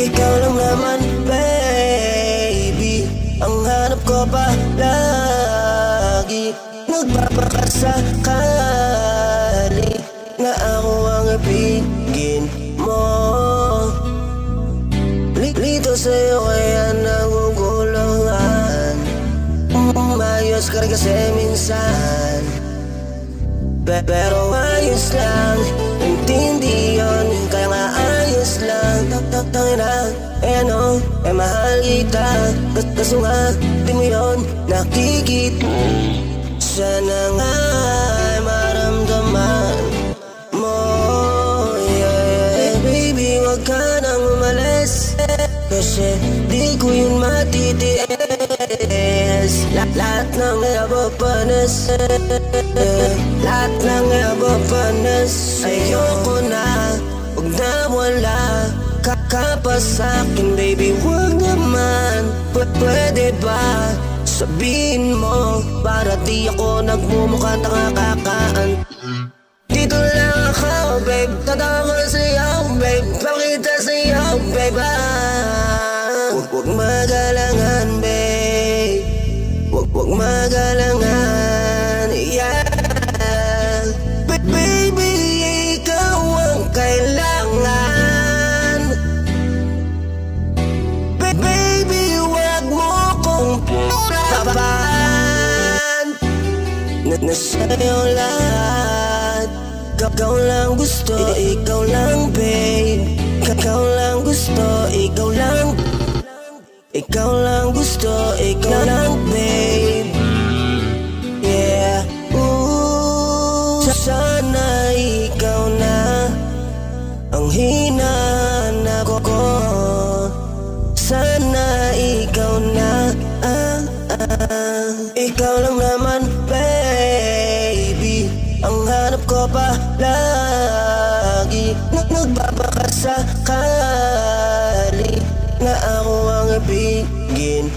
Ikaw lang naman, baby, ang hanap ko pa lagi. Nagpapakasakali na ako ang ibigin mo. Lito sa'yo kaya naguguluhan. Mayos ka rin kasi minsan, pero ayos lang, intindi yun. Kaya nga ayos lang, tangin na, ano, mahal kita. Kaso nga, di mo yun nakikita. Sana nga ay maramdaman mo, yeah. Baby, wag ka nang umalis, kasi di ko yun matitiis. Lahat ng nabapanas, lahat ng nabapanas. Ayoko na, huwag na wala ka pa sa'kin, baby, wag naman. Pwede ba sabihin mo, para di ako nagmumukha tanga-kakaan. Dito lang ako, babe, tatawa sa'yo, babe, pakita sa'yo, babe. Huwag magalangan, babe, huwag magalangan, yeah. Baby, ikaw ang kailangan. Baby, huwag mo kong tapan. Nasa'yo lahat, ikaw lang gusto, ikaw lang, babe. Ikaw lang gusto, ikaw lang. Ikaw lang gusto, ikaw lang, babe. Yeah, sana ikaw na ang hinahanap ko. Sana ikaw na, ikaw lang naman, baby, ang hanap ko pa lagi. Nagpapakasakali na ako ang ibigin